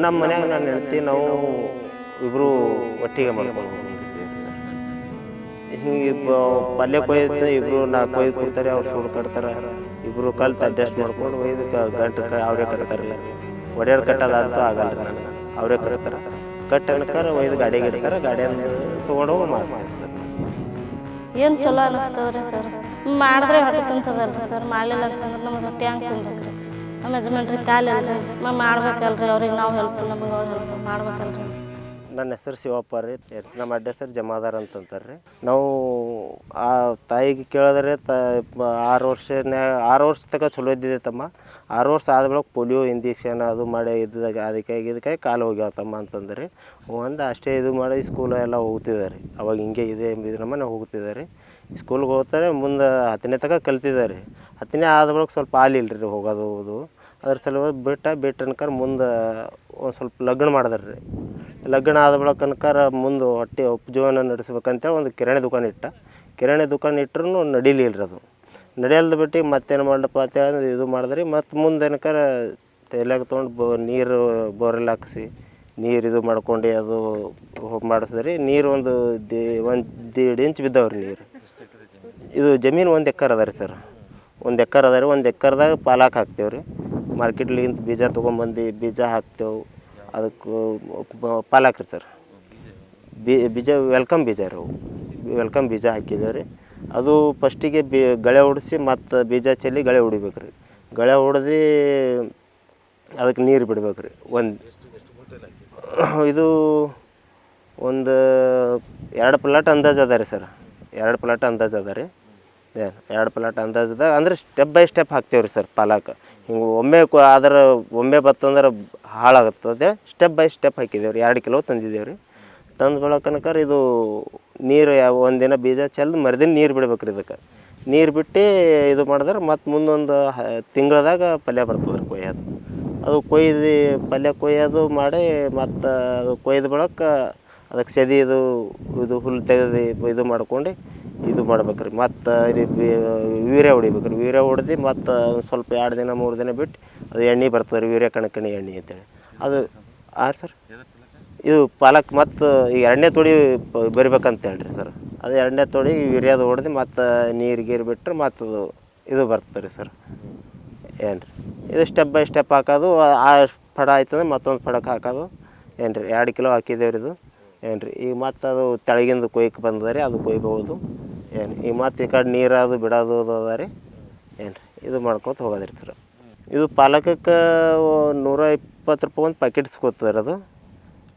ನಮ್ಮ ಮನ್ಯಾಗ ನಾನು ಹೆಂಡ್ತಿ ನಾವು ಇಬ್ಬರು ಒಟ್ಟಿಗೆ ಮಾಡ್ಕೊಂಡು ಹೋಗ್ಬಿಡ್ತೀವಿ ಸರ್. ಹಿಂಗೆ ಪಲ್ಯ ಕೊಯ್ದು ಇಬ್ಬರು ನಾಲ್ಕು ಕೊಯ್ದು ಕೊಡ್ತಾರೆ, ಅವ್ರು ಸುಡು ಕಟ್ತಾರೆ, ಇಬ್ಬರು ಕಲ್ತು ಅಡ್ಜಸ್ಟ್ ಮಾಡ್ಕೊಂಡು ಒಯ್ದು ಗಂಟು ಅವರೇ ಕಟ್ತಾರಲ್ಲ. ಒಡೆಯೋದು ಕಟ್ಟೋದಂತೂ ಆಗಲ್ಲ ರೀ ನನಗೆ, ಅವರೇ ಕಟ್ತಾರೆ. ಕಟ್ಟು ಅನ್ಕಾರ ಒಯ್ದು ಗಾಡಿಗೆ ಇಡ್ತಾರೆ, ಗಾಡಿಯನ್ನು ತೊಗೊಂಡು ಹೋಗಿ ಮಾಡ್ತಾರೆ ಸರ್. ಏನು ಚಲೋ ಅನ್ನಿಸ್ತದ್ರಿ ಸರ್. ಮಾಡಿದ್ರೆ ಹೊಟ್ಟೆ ತುಂಬ್ತದಲ್ರಿ ಸರ್, ಮಾಡಲಿಲ್ಲ ಅಂತಂದ್ರೆ ನಮಗೆ ಹೊಟ್ಟೆ ಹಂಗೆ ತುಂಬೇಕ್ರಿ. ನಮ್ಮ ಯಜಮಾನ್ರಿ ಕಾಲಿಲ್ರಿ, ಮಾಡ್ಬೇಕಲ್ರಿ ಅವ್ರಿಗೆ ನಾವು ಹೆಲ್ಪ್, ನಮಗೆ ಅವ್ರು ಹೆಲ್ಪ್ ಮಾಡ್ಬೇಕಲ್ರಿ. ನನ್ನ ಹೆಸರು ಶಿವಪ್ಪ ರೀ, ನಮ್ಮ ಅಡ್ಡ ಹೆಸರು ಜಮಾದಾರ್ ಅಂತಂತಾರೆ ರೀ. ನಾವು ಆ ತಾಯಿಗೆ ಕೇಳಿದ್ರೆ 6 ವರ್ಷ ತನಕ ಚಲೋ ಇದ್ದಿದೆ ತಮ್ಮ. 6 ವರ್ಷ ಆದ ಬಳಿಕ ಪೋಲಿಯೋ ಇಂಜೆಕ್ಷನ್ ಅದು ಮಾಡಿ ಇದ್ದಾಗ ಅದಕ್ಕೆ ಕಾಲು ಹೋಗ್ಯಾವ ತಮ್ಮ ಅಂತಂದ್ರೆ ಒಂದು ಅಷ್ಟೇ ಇದು ಮಾಡಿ ಸ್ಕೂಲ್ ಎಲ್ಲ ಹೋಗ್ತಿದ್ದಾರೆ. ಅವಾಗ ಹಿಂಗೆ ಇದೆ ನಮ್ಮನೆ ಹೋಗ್ತಿದ್ದಾರೆ, ಸ್ಕೂಲ್ಗೆ ಹೋಗ್ತಾರೆ. ಮುಂದೆ 10ನೇ ತನಕ ಕಲ್ತಿದ್ದಾರೆ. 10ನೇ ಆದ ಬಳಿಕ ಸ್ವಲ್ಪ ಆಲಿಲ್ಲ ರೀ ಹೋಗೋದು ಅದ್ರ ಸಲುವಾಗಿ ಬಿಟ್ಟು ಅನ್ಕರ್ ಮುಂದೆ ಒಂದು ಸ್ವಲ್ಪ ಲಗ್ನ ಮಾಡಿದಾರೆ ರೀ. ಲಗ್ನ ಆದ ಬಳಿಕ ಅನ್ಕರ ಮುಂದೆ ಹೊಟ್ಟೆ ಉಪಜೀವನ ನಡೆಸ್ಬೇಕಂತೇಳಿ ಒಂದು ಕಿರಾಣಿ ದುಕಾನ್ ಕಿರಾಣಿ ದುಕಾನ್ ಇಟ್ಟರು ನಡೀಲಿಲ್ಲ ಅದು. ನಡೆಯಲ್ದು ಬಿಟ್ಟು ಮತ್ತೇನು ಮಾಡಪ್ಪ ಅಂತೇಳಿ ಇದು ಮಾಡಿದ್ರಿ. ಮತ್ತು ಮುಂದೆ ಏನಕ್ಕಾರ ತಲೆಯಾಗ ತೊಗೊಂಡು ನೀರು ಬೋರೆಲ್ಲ ಹಾಕಿಸಿ ನೀರು ಇದು ಮಾಡ್ಕೊಂಡು ಅದು ಮಾಡಿಸಿದ್ರಿ. ನೀರು ಒಂದು 1.5 ಇಂಚ್ ಬಿದ್ದಾವ್ರಿ ನೀರು. ಇದು ಜಮೀನು 1 ಎಕರೆ ಅದ ರೀ ಸರ್. 1 ಎಕರೆ ಅದ ರೀ. 1 ಎಕರೆದಾಗ ಪಾಲಕ್ ಹಾಕ್ತೇವೆ ರೀ. ಮಾರ್ಕೆಟ್ಲಿಂತ ಬೀಜ ತೊಗೊಂಬಂದು ಬೀಜ ಹಾಕ್ತೇವೆ. ಅದಕ್ಕೆ ಪಾಲಕ್ ರೀ ಸರ್. ಬೀಜ ವೆಲ್ಕಮ್ ಬೀಜ ರೀ, ಅವು ವೆಲ್ಕಮ್ ಬೀಜ ಹಾಕಿದ್ದೇವೆ ರೀ. ಅದು ಫಸ್ಟಿಗೆ ಗಳೆ ಹೊಡಿಸಿ ಮತ್ತು ಬೀಜ ಚೆಲ್ಲಿ ಗಳೆ ಹೊಡಿಬೇಕು ರೀ. ಗಳೆ ಹೊಡೆದು ಅದಕ್ಕೆ ನೀರು ಬಿಡ್ಬೇಕು ರೀ. ಇದು ಒಂದು 2 ಪ್ಲಾಟ್ ಅಂದಾಜು ಅದ ರೀ ಸರ್. 2 ಪ್ಲಾಟ್ ಅಂದಾಜು ಅದ ರೀ. 2 ಪ್ಲಾಟ್ ಅಂದಾಜದ ಅಂದ್ರೆ ಸ್ಟೆಪ್ ಬೈ ಸ್ಟೆಪ್ ಹಾಕ್ತೇವೆ ರೀ ಸರ್. ಪಾಲಕ್ ಹಿಂಗೆ ಒಮ್ಮೆ ಬತ್ತಂದ್ರೆ ಹಾಳಾಗುತ್ತದೆ. ಸ್ಟೆಪ್ ಬೈ ಸ್ಟೆಪ್ ಹಾಕಿದ್ದೇವೆ ರೀ. 2 ಕಿಲೋ ತಂದಿದ್ದೇವೆ ರೀ. ತಂದು ಬಳಕನಕರ ಇದು ನೀರು ಒಂದಿನ ಬೀಜ ಚೆಲ್ದು ಮರುದಿನ ನೀರು ಬಿಡ್ಬೇಕು ರೀ. ಇದಕ್ಕೆ ನೀರು ಬಿಟ್ಟು ಇದು ಮಾಡಿದ್ರೆ ಮತ್ತು ಮುಂದೊಂದು ತಿಂಗಳದಾಗ ಪಲ್ಯ ಬರ್ತದೆ ರೀ ಕೊಯ್ಯೋದು. ಅದು ಪಲ್ಯ ಕೊಯ್ಯೋದು ಮಾಡಿ ಮತ್ತು ಅದು ಕೊಯ್ದು ಬಳಕ ಅದಕ್ಕೆ ಸೆದಿದು ಇದು ಹುಲ್ಲು ತೆಗೆದು ಇದು ಮಾಡ್ಕೊಂಡು ಇದು ಮಾಡ್ಬೇಕು ರೀ. ಮತ್ತು ವೀರ್ಯ ಹೊಡಿಬೇಕು ರೀ. ವೀರ್ಯ ಹೊಡೆದು ಮತ್ತು ಸ್ವಲ್ಪ 2 ದಿನ 3 ದಿನ ಬಿಟ್ಟು ಅದು ಎಣ್ಣೆ ಬರ್ತದೆ ರೀ, ವೀರ್ಯ ಕಣಕಣಿ ಎಣ್ಣೆ ಅಂತೇಳಿ. ಅದು ಸರ್ ಇದು ಪಾಲಕ್ ಮತ್ತು ಈಗ 2ನೇ ತೊಡಿ ಬರಿಬೇಕಂತ ಹೇಳ್ರಿ ಸರ್. ಅದು 2ನೇ ತೊಡಿ ವೀರ್ಯದು ಹೊಡೆದು ಮತ್ತು ನೀರು ಬಿಟ್ಟರೆ ಮತ್ತು ಇದು ಬರ್ತದೆ ರೀ ಸರ್. ಏನು ರೀ ಇದು ಸ್ಟೆಪ್ ಬೈ ಸ್ಟೆಪ್ ಹಾಕೋದು. ಆ ಫಡ ಆಯ್ತಂದ್ರೆ ಮತ್ತೊಂದು ಫಡಕ್ಕೆ ಹಾಕೋದು. ಏನು ರೀ 2 ಕಿಲೋ ಹಾಕಿದ್ದೇವೆ ರೀ ಇದು. ಏನು ರೀ ಈಗ ಮತ್ತು ಅದು ತೆಳಗಿಂದು ಕೊಯ್ಕೆ ಬಂದದ ರೀ, ಅದು ಕೊಯ್ಬೋದು. ಏನು ಈಗ ಮತ್ತು ಈ ಕಡೆ ನೀರು ಬಿಡೋದು ಅದ ರೀ. ಏನು ರೀ ಇದು ಮಾಡ್ಕೊತ ಹೋಗೋದು ರೀ ಸರ್. ಇದು ಪಾಲಕಕ್ಕೆ 120 ರೂಪಾಯಿ ಒಂದು ಪ್ಯಾಕೆಟ್ ಸಿಗೋತದೆ ರೀ. ಅದು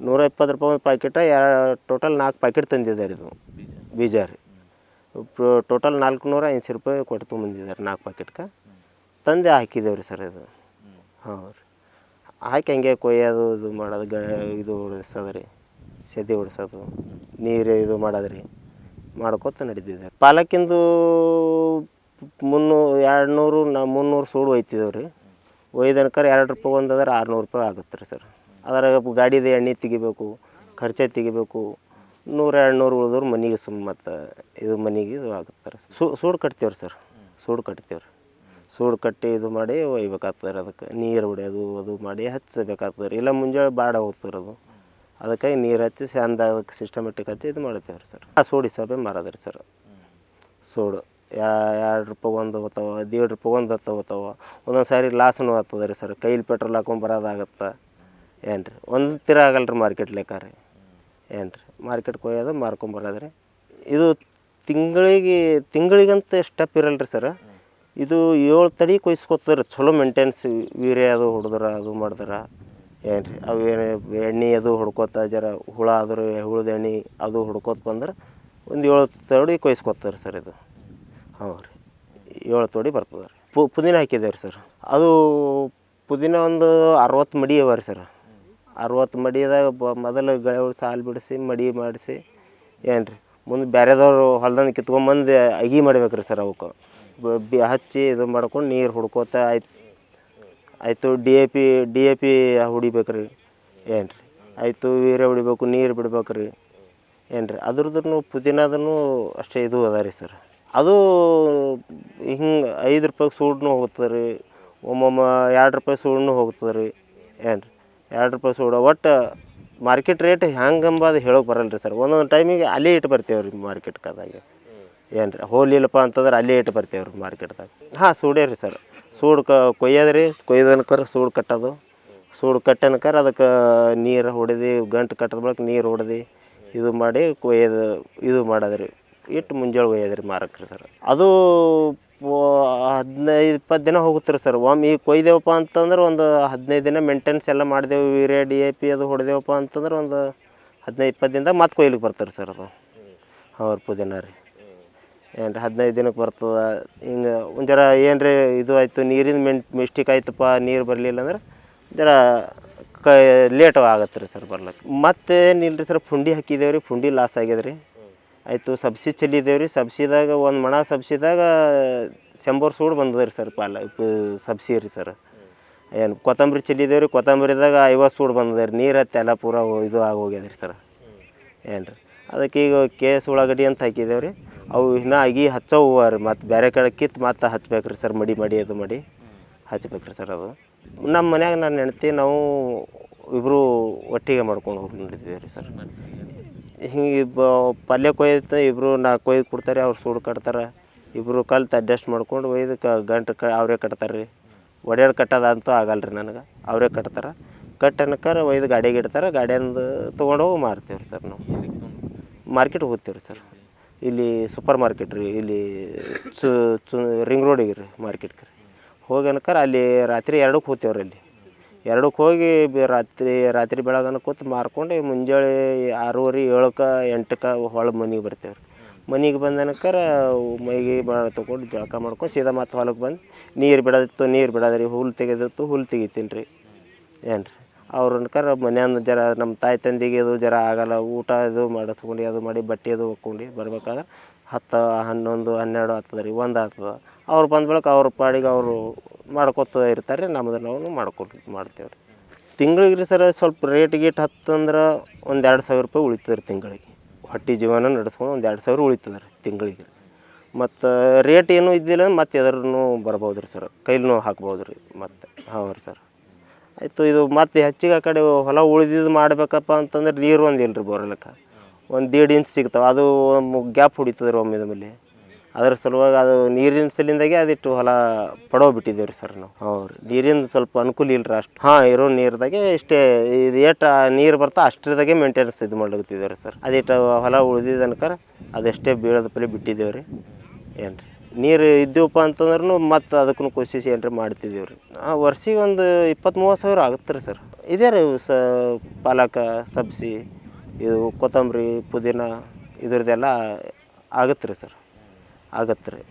120 ರೂಪಾಯಿ ಒಂದು ಪ್ಯಾಕೆಟ ಟೋಟಲ್ 4 ಪ್ಯಾಕೆಟ್ ತಂದಿದೆ ರೀ. ಇದು ಬೀಜ ರೀ. ಟೋಟಲ್ 480 ರೂಪಾಯಿ ಕೊಟ್ಟು ತೊಗೊಂಬಂದಿದ್ದಾರೆ 4 ಪ್ಯಾಕೆಟ್ಗೆ. ತಂದೆ ಹಾಕಿದ್ದೇವೆ ರೀ ಸರ್ ಇದು. ಹಾಂ ರೀ ಹಾಕಿ ಹಂಗೆ ಕೊಯ್ಯೋದು ಇದು ಮಾಡೋದು, ಇದು ಹೊಡಿಸೋದು ರೀ, ಸೆದಿ ಹೊಡಿಸೋದು, ನೀರು ಇದು ಮಾಡೋದು ರೀ, ಮಾಡ್ಕೊತ ನಡೀತಿದೆ. ಪಾಲಕ್ಕಿಂದು 300 ಸೂಡು ಒಯ್ತಿದ್ದೇವೆ ರೀ. ಒಯ್ದನ್ಕರ 2 ರೂಪಾಯಿ ಒಂದಾದ್ರೆ 600 ರೂಪಾಯಿ ಆಗುತ್ತೆ ರೀ ಸರ್. ಅದ್ರಾಗ ಗಾಡಿದು ಎಣ್ಣೆ ತೆಗಿಬೇಕು, ಖರ್ಚು ತೆಗಿಬೇಕು. 100-200 ಉಳಿದವ್ರು ಮನೆಗೆ ಮತ್ತು ಇದು ಮನೆಗೆ ಇದು ಆಗುತ್ತೆ ರೀ. ಸೂಡು ಕಟ್ತೇವೆ ರೀ ಸರ್. ಸೂಡು ಕಟ್ತೇವೆ ರೀ. ಸೂಡು ಕಟ್ಟಿ ಇದು ಮಾಡಿ ಒಯ್ಬೇಕಾಗ್ತದೆ ರೀ. ಅದಕ್ಕೆ ನೀರು ಹೊಡೆಯೋದು ಅದು ಮಾಡಿ ಹಚ್ಚಬೇಕಾಗ್ತದೆ ರೀ. ಇಲ್ಲ ಮುಂಜಾನೆ ಬಾಡ ಹೋಗ್ತದೆ ಅದು. ಅದಕ್ಕಾಗಿ ನೀರು ಹಚ್ಚಿ ಚಂದ ಅದಕ್ಕೆ ಸಿಸ್ಟಮೆಟಿಕ್ ಹಚ್ಚಿ ಇದು ಮಾಡ್ತೇವೆ ರೀ ಸರ್. ಸೂಡು ಹಿಸಾಬೆ ಮಾರೋದು ರೀ ಸರ್. ಸೂಡು 2 ರೂಪಾಯಿ ಒಂದು ಹೋಗ್ತಾವೆ, 1.5 ರೂಪಾಯಿ ಒಂದು ಹೋಗ್ತಾವೆ. ಒಂದೊಂದು ಸಾರಿ ಲಾಸ್ನೂ ಆಗ್ತದೆ ರೀ ಸರ್. ಕೈಲಿ ಪೆಟ್ರೋಲ್ ಹಾಕೊಂಡು ಬರೋದಾಗತ್ತೆ. ಏನು ರೀ ಒಂದು ತೀರ ಆಗಲ್ಲ ರೀ ಮಾರ್ಕೆಟ್ ಲೆಕ್ಕ ರೀ. ಏನು ರೀ ಮಾರ್ಕೆಟ್ಗೆ ಹೋಯೋದು ಮಾರ್ಕೊಂಬರೋದು ರೀ. ಇದು ತಿಂಗಳಿಗಂತ ಸ್ಟೆಪ್ ಇರಲ್ಲ ರೀ ಸರ್. ಇದು 7 ತಡಿ ಕೊಯ್ಸ್ಕೊತದೆ ರೀ. ಚಲೋ ಮೇಂಟೆನ್ಸ್ ವೀರ್ಯ ಅದು ಹೊಡೆದ್ರೆ ಅದು ಮಾಡಿದ್ರೆ. ಏನು ರೀ ಅವೇನು ಎಣ್ಣೆ ಅದು ಹೊಡ್ಕೋತ ಜರ ಹುಳ ಆದ್ರೆ ಹುಳದ ಎಣ್ಣೆ ಅದು ಹೊಡ್ಕೋತ ಬಂದ್ರೆ ಒಂದು 7 ತಡಿ ಕೊಯ್ಸ್ಕೊತಾರೆ ಸರ್ ಇದು. ಹಾಂ ರೀ 7 ತೋಡಿ ಬರ್ತದೆ ರೀ. ಪುದೀನ ಹಾಕಿದ್ದೇವೆ ರೀ ಸರ್. ಅದು ಪುದೀನ ಒಂದು 60 ಮಡಿ ಅವ ರೀ ಸರ್. 60 ಮಡಿದಾಗ ಮೊದಲು ಗಳೆ ಸಾಲು ಬಿಡಿಸಿ ಮಡಿ ಮಾಡಿಸಿ. ಏನು ರೀ ಮುಂದೆ ಬೇರೆದವ್ರು ಹೊಲ್ದಂದು ಕಿತ್ಕೊಂಬಂದು ಅಗಿ ಮಾಡ್ಬೇಕು ರೀ ಸರ್. ಅವಕ್ಕೆ ಹಚ್ಚಿ ಇದು ಮಾಡ್ಕೊಂಡು ನೀರು ಹುಡ್ಕೋತ ಆಯಿತು. ಡಿ ಎ ಪಿ ಹೊಡಿಬೇಕು ರೀ. ಏನು ರೀ ಆಯಿತು ವೀರ್ಯ ಹೊಡಿಬೇಕು, ನೀರು ಬಿಡ್ಬೇಕು ರೀ. ಏನು ರೀ ಅದ್ರದ್ದು ಪುದೀನದೂ ಅಷ್ಟೇ ಇದು ಅದ ರೀ ಸರ್. ಅದು ಹಿಂಗೆ 5 ರೂಪಾಯಿಗೆ ಸೂಡ್ನೂ ಹೋಗ್ತದೆ ರೀ. ಒಮ್ಮೊಮ್ಮೆ 2 ರೂಪಾಯಿ ಸೂಡ್ನೂ ಹೋಗ್ತದೆ ರೀ. ಏನು ರೀ ರೂಪಾಯಿ ಸೂಡು ಒಟ್ಟು ಮಾರ್ಕೆಟ್ ರೇಟ್ ಹೆಂಗೆ ಅಂಬದು ಹೇಳೋಕೆ ಬರಲ್ಲ ರೀ ಸರ್. ಒಂದೊಂದು ಟೈಮಿಗೆ ಅಲ್ಲೇ ಇಟ್ಟು ಬರ್ತೇವೆ ರೀ ಮಾರ್ಕೆಟ್ಕಾದಾಗ. ಏನು ರೀ ಹೋಲಿಲ್ಲಪ್ಪ ಅಂತಂದ್ರೆ ಅಲ್ಲೇ ಇಟ್ಟು ಬರ್ತೇವೆ ರೀ ಮಾರ್ಕೆಟ್ದಾಗ. ಹಾಂ ಸೂಡೇ ರೀ ಸರ್. ಸೂಡು ಕೊಯ್ಯೋದು ರೀ, ಕೊಯ್ದನ್ಕರ ಸೂಡು ಕಟ್ಟೋದು. ಸೂಡು ಕಟ್ಟನ್ಕರ ಅದಕ್ಕೆ ನೀರು ಹೊಡೆದು ಗಂಟು ಕಟ್ಟದ ಬಳಿಕ ನೀರು ಹೊಡೆದು ಇದು ಮಾಡಿ ಕೊಯ್ಯೋದು ಇದು ಮಾಡೋದು ರೀ. ಇಟ್ಟು ಮುಂಜಾನೆ ಒಯ್ಯೋದು ರೀ ಮಾರಕ್ಕೆ ರೀ ಸರ್. ಅದು 15-20 ದಿನ ಹೋಗುತ್ತೆ ರೀ ಸರ್. ಒಮ್ಮೆ ಈಗ ಕೊಯ್ದೇವಪ್ಪ ಅಂತಂದ್ರೆ ಒಂದು 15 ದಿನ ಮೇಂಟೆನ್ಸ್ ಎಲ್ಲ ಮಾಡಿದೆವು, ಯೂರಿಯಾ DAP ಅದು ಹೊಡೆದೇವಪ್ಪ ಅಂತಂದ್ರೆ ಒಂದು 15-20 ದಿನದಾಗ ಮತ್ತೆ ಕೊಯ್ಲಿಕ್ಕೆ ಬರ್ತಾರೆ ಸರ್ ಅದು. ಅವ್ರ ಪುದೀನ ರೀ ಏನು ರೀ 15 ದಿನಕ್ಕೆ ಬರ್ತದೆ. ಹಿಂಗೆ ಒಂದು ಜರ ಏನು ರೀ ಇದು ಆಯಿತು ನೀರಿನ ಮಿಸ್ಟೇಕ್ ಆಯ್ತಪ್ಪ, ನೀರು ಬರಲಿಲ್ಲ ಅಂದ್ರೆ ಜರ ಲೇಟ್ ಆಗತ್ತೆ ರೀ ಸರ್ ಬರ್ಲಿಕ್ಕೆ. ಮತ್ತೆ ಏನಿಲ್ಲ ರೀ ಸರ್, ಪುಂಡಿ ಹಾಕಿದ್ದೇವೆ ರೀ, ಪುಂಡಿ ಲಾಸ್ ಆಗ್ಯದ ರೀ. ಆಯಿತು ಸಬ್ಸಿ ಚೆಲ್ಲಿದ್ದೇವೆ ರೀ. ಸಬ್ಸಿದಾಗ ಒಂದು ಮಣ ಸಬ್ಸಿದಾಗ 100 ಸೂಡು ಬಂದದ ರೀ ಸರ್ ಸಬ್ಸಿ ರೀ ಸರ್. ಏನು ಕೊತ್ತಂಬರಿ ಚೆಲ್ಲಿದ್ದೇವೆ ರೀ, ಕೊತ್ತಂಬರಿದಾಗ 50 ಸೂಡು ಬಂದದ ರೀ. ನೀರು ಹತ್ತಿ ಎಲ್ಲ ಪೂರ ಇದು ಆಗೋಗ್ಯದ ರೀ ಸರ್. ಏನು ರೀ ಅದಕ್ಕೆ ಈಗ ಕೇಸ್ ಉಳ್ಳಾಗಡ್ಡಿ ಅಂತ ಹಾಕಿದ್ದೇವೆ ರೀ. ಅವು ಇನ್ನೂ ಆಗಿ ಹಚ್ಚವು ರೀ. ಮತ್ತು ಬೇರೆ ಕಡೆ ಕಿತ್ತು ಮತ್ತೆ ಹಚ್ಬೇಕು ರೀ ಸರ್. ಮಡಿ ಅದು ಮಾಡಿ ಹಚ್ಬೇಕು ರೀ ಸರ್. ಅದು ನಮ್ಮ ಮನ್ಯಾಗ ನನ್ನ ಹೆಂಡ್ತಿ ನಾವು ಇಬ್ಬರು ಒಟ್ಟಿಗೆ ಮಾಡ್ಕೊಂಡು ಹೋಗಿ ನಡೀತಿದ್ದೇವೆ ರೀ ಸರ್. ಹಿಂಗೆ ಪಲ್ಯ ಕೊಯ್ದು ಇಬ್ಬರು ಕೊಯ್ದು ಕೊಡ್ತಾರೆ, ಅವ್ರು ಸೂಡು ಕಟ್ತಾರೆ. ಇಬ್ಬರು ಕಲ್ತು ಅಡ್ಜಸ್ಟ್ ಮಾಡ್ಕೊಂಡು ಒಯ್ದು ಗಂಟು ಅವರೇ ಕಟ್ತಾರೆ ರೀ. ಒಡೆಯೋದು ಕಟ್ಟೋದಂತೂ ಆಗಲ್ಲ ರೀ ನನಗೆ. ಅವರೇ ಕಟ್ತಾರೆ. ಕಟ್ಟನ್ಕರ ಒಯ್ದು ಗಾಡಿಗೆ ಇಡ್ತಾರೆ. ಗಾಡಿಯಿಂದ ತೊಗೊಂಡೋಗಿ ಮಾರ್ತೀವಿ ರೀ ಸರ್. ನಾವು ಮಾರ್ಕೆಟ್ಗೆ ಹೋಗ್ತೀವಿ ರೀ ಸರ್. ಇಲ್ಲಿ ಸೂಪರ್ ಮಾರ್ಕೆಟ್ ರೀ, ಇಲ್ಲಿ ರಿಂಗ್ ರೋಡಿಗೆ ರೀ ಮಾರ್ಕೆಟ್ಗೆ ರೀ. ಹೋಗಿ ಅನ್ಕರ ಅಲ್ಲಿ ರಾತ್ರಿ 2ಕ್ಕೆ ಹೋಗ್ತೇವೆ ರೀ. ಅಲ್ಲಿ 2ಕ್ಕೆ ಹೋಗಿ ರಾತ್ರಿ ಬೆಳಗನ ಕೂತು ಮಾರ್ಕೊಂಡು ಮುಂಜಾನೆ 6:30, 7ಕ್ಕೆ 8ಕ್ಕೆ ಹೊಳ್ಳಿ ಮನೆಗೆ ಬರ್ತೇವೆ ರೀ. ಮನೆಗೆ ಬಂದನಕರ ಮೈಗೆ ತೊಗೊಂಡು ಜಳಕ ಮಾಡ್ಕೊಂಡು ಸೀದಾ ಮತ್ತೆ ಹೊಲಕ್ಕೆ ಬಂದು ನೀರು ಬಿಡೋದಿತ್ತು ನೀರು ಬಿಡೋದು ರೀ, ಹುಲ್ಲು ತೆಗೆದಿತ್ತು ಹುಲ್ಲು ತೆಗಿತೀನಿ ರೀ. ಏನು ರೀ ಅವ್ರು ಅನ್ಕರ ಮನ್ಯಾನ ಜರ ನಮ್ಮ ತಾಯಿ ತಂದೆಗೆ ಅದು ಜರ ಆಗಲ್ಲ, ಊಟ ಇದು ಮಾಡಿಸ್ಕೊಂಡು ಅದು ಮಾಡಿ ಬಟ್ಟೆ ಅದು ಒಕ್ಕೊಂಡು ಬರ್ಬೇಕಾದ್ರೆ 10, 11, 12 ಆಗ್ತದೆ ರೀ, 1 ಆಗ್ತದೆ. ಅವ್ರು ಬಂದ ಬಳಿಕ ಅವ್ರ ಪಾಡಿಗೆ ಅವರು ಮಾಡ್ಕೊತ ಇರ್ತಾರೆ ರೀ. ನಮ್ಮದು ನಾವು ಮಾಡ್ತೇವೆ ರೀ. ತಿಂಗಳಿಗೆ ರೀ ಸರ ಸ್ವಲ್ಪ ರೇಟ್ ಗೀಟ್ ಹತ್ತಂದ್ರೆ ಒಂದು 2,000 ರೂಪಾಯಿ ಉಳಿತದೆ ರೀ ತಿಂಗಳಿಗೆ. ಹೊಟ್ಟೆ ಜೀವನ ನಡೆಸ್ಕೊಂಡು ಒಂದು 2,000 ಉಳಿತದೆ ರೀ ತಿಂಗಳಿಗೆ. ಮತ್ತು ರೇಟ್ ಏನೂ ಇದ್ದಿಲ್ಲ ಮತ್ತು ಎದ್ರೂ ಬರ್ಬೋದು ರೀ ಸರ್. ಕೈಲೂ ಹಾಕ್ಬೋದು ರೀ ಮತ್ತೆ. ಹಾಂ ರೀ ಸರ್. ಆಯಿತು ಇದು ಮತ್ತು ಹೆಚ್ಚಿಗೆ ಆ ಕಡೆ ಹೊಲ ಉಳಿದಿದ್ದು ಮಾಡಬೇಕಪ್ಪ ಅಂತಂದ್ರೆ ನೀರು ಒಂದಿಲ್ಲ ರೀ ಬೋರ್ಲಕ್ಕೆ. 1.5 ಇಂಚ್ ಸಿಗ್ತಾವೆ, ಅದು ಗ್ಯಾಪ್ ಹೊಡಿತದೆ ರೀ ಒಮ್ಮೆಲೆ. ಅದ್ರ ಸಲುವಾಗಿ ಅದು ನೀರಿನ ಸಲಿಂದಾಗೆ ಅದಿಟ್ಟು ಹೊಲ ಪಡೋಬಿಟ್ಟಿದ್ದೇವೆ ರೀ ಸರ್ ನಾವು. ಹ್ಞೂ ರೀ ನೀರಿನ ಸ್ವಲ್ಪ ಅನುಕೂಲ ಇಲ್ಲ ರೀ ಅಷ್ಟು. ಹಾಂ ಇರೋ ನೀರ್ದಾಗೆ ಇಷ್ಟೇ ಇದು ಎಷ್ಟು ನೀರು ಬರ್ತಾ ಅಷ್ಟರದಾಗೆ ಮೇಂಟೆನೆನ್ಸ್ ಇದು ಮಾಡ್ಲತ್ತಿದ್ದೇವೆ ರೀ ಸರ್. ಅದಿಟ್ಟು ಹೊಲ ಉಳಿದಿದ್ದು ಅನ್ಕರ ಅದೆಷ್ಟೇ ಬೀಳೋದ ಪರಿ ಬಿಟ್ಟಿದ್ದೇವೆ ರೀ. ಏನು ರೀ ನೀರು ಇದ್ದೀವಪ್ಪ ಅಂತಂದ್ರೂ ಮತ್ತು ಅದಕ್ಕೂ ಕೋಶಿಶ್ ಏನು ರೀ ಮಾಡ್ತಿದ್ದೇವೆ ರೀ. ವರ್ಷಿಗೆ ಒಂದು 20-30 ಸಾವಿರ ಆಗುತ್ತೆ ರೀ ಸರ್. ಇದೇ ರೀ ಪಾಲಕ ಸಬ್ಸಿ ಇದು ಕೊತ್ತಂಬರಿ ಪುದೀನ ಇದ್ರದ್ದೆಲ್ಲ ಆಗುತ್ತೆ ರೀ ಸರ್. ಆಗತ್ತೆ ರೀ.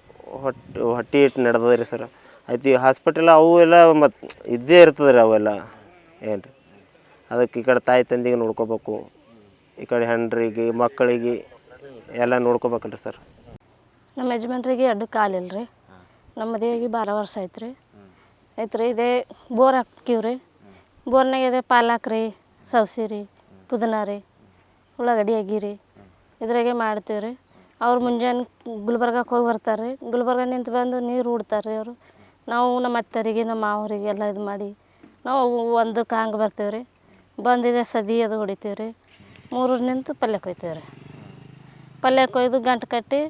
ಹೊಟ್ಟೆ ಇಟ್ಟು ನಡೆದದ ರೀ ಸರ್. ಆಯ್ತು ಈ ಹಾಸ್ಪಿಟಲ್ ಅವು ಎಲ್ಲ ಮತ್ತು ಇದ್ದೇ ಇರ್ತದೆ ರೀ ಅವೆಲ್ಲ. ಏನು ರೀ ಅದಕ್ಕೆ ಈ ಕಡೆ ತಾಯಿ ತಂದೆಗೆ ನೋಡ್ಕೋಬೇಕು, ಈ ಕಡೆ ಹೆಂಡ್ರಿಗೆ ಮಕ್ಕಳಿಗೆ ಎಲ್ಲ ನೋಡ್ಕೋಬೇಕಲ್ಲ ರೀ ಸರ್. ನಮ್ಮ ಯಜಮಾನ್ರಿಗೆ 2 ಕಾಲಿಲ್ಲ ರೀ. ನಮ್ಮ ಮದುವೆಗೆ 12 ವರ್ಷ ಆಯ್ತು ರೀ. ಇದೇ ಬೋರ್ ಹಾಕಿವ್ರಿ ರೀ. ಬೋರ್ನಾಗ ಇದೆ ಪಾಲಕ್ ರೀ, ಸಬ್ಸಿ ರೀ, ಪುದೀನ ರೀ, ಉಳ್ಳಾಗಡ್ಡಿ ಅಗಿ ಇದ್ರಾಗೆ ಮಾಡ್ತೀವಿ ರೀ. ಅವ್ರು ಮುಂಜಾನೆ ಗುಲ್ಬರ್ಗಕ್ಕೆ ಹೋಗಿ ಬರ್ತಾರೆ ರೀ. ಗುಲ್ಬರ್ಗ ನಿಂತು ಬಂದು ನೀರು ಹೂಡ್ತಾರೆ ರೀ ಅವರು. ನಾವು ನಮ್ಮ ಅತ್ತರಿಗೆ ನಮ್ಮ ಮಾವರಿಗೆ ಎಲ್ಲ ಇದು ಮಾಡಿ ನಾವು 1ಕ್ಕೆ ಹಂಗೆ ಬರ್ತೀವಿ ರೀ. ಬಂದಿದೆ ಸದಿ ಅದು ಹೊಡಿತೀವಿ ರೀ. 3 ನಿಂತು ಪಲ್ಯ ಕೊಯ್ತೀವಿ ರೀ. ಪಲ್ಯ ಕೊಯ್ದು ಗಂಟು ಕಟ್ಟಿ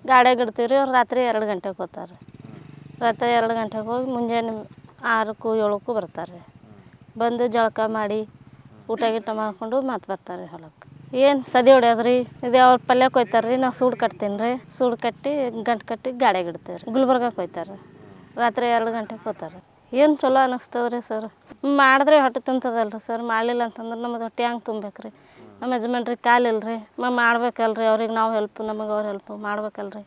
ಗಾಡಿಯಾಗ ಇಡ್ತೀವಿ ರೀ. ಅವ್ರು ರಾತ್ರಿ 2 ಗಂಟೆಗೆ ಹೋಗ್ತಾರೆ. ರಾತ್ರಿ 2 ಗಂಟೆಗೆ ಹೋಗಿ ಮುಂಜಾನೆ 6ಕ್ಕೂ 7ಕ್ಕೂ ಬರ್ತಾರೆ. ಬಂದು ಜಳಕ ಮಾಡಿ ಊಟ ಗೀಟ ಮಾಡಿಕೊಂಡು ಮತ್ತೆ ಬರ್ತಾರೆ ಹೊಲಕ್ಕೆ. ಏನು ಸದಿ ಹೊಡ್ಯೋದು ರೀ. ಇದೇ ಅವ್ರು ಪಲ್ಯ ಕೊಯ್ತಾರೆ ರೀ, ನಾವು ಸೂಡು ಕಟ್ತೀನಿ ರೀ. ಸೂಡು ಕಟ್ಟಿ ಗಂಟು ಕಟ್ಟಿ ಗಾಡಿಯಾಗ ಇಡ್ತೀವಿ ರೀ. ಗುಲ್ಬರ್ಗಕ್ಕೆ ಹೋಗ್ತಾರೆ. ರಾತ್ರಿ 2 ಗಂಟೆಗೆ ಹೋಗ್ತಾರೆ. ಏನು ಚಲೋ ಅನ್ನಿಸ್ತದೆ ರೀ ಸರ್. ಮಾಡಿದ್ರೆ ಹೊಟ್ಟೆ ತುಂಬ್ತದಲ್ಲ ರೀ ಸರ್. ಮಾಡಲಿಲ್ಲ ಅಂತಂದ್ರೆ ನಮ್ಮದು ಹೊಟ್ಟೆ ಹೆಂಗೆ ತುಂಬೇಕು ರೀ. ನಮ್ಮ ಯಜಮಾನ್ರಿಗೆ ಕಾಲಿಲ್ಲ ರೀ. ಮಾಡ್ಬೇಕಲ್ಲ ರೀ. ಅವ್ರಿಗೆ ನಾವು ಹೆಲ್ಪು, ನಮಗೆ ಅವ್ರು ಹೆಲ್ಪು ಮಾಡ್ಬೇಕಲ್ಲ ರೀ.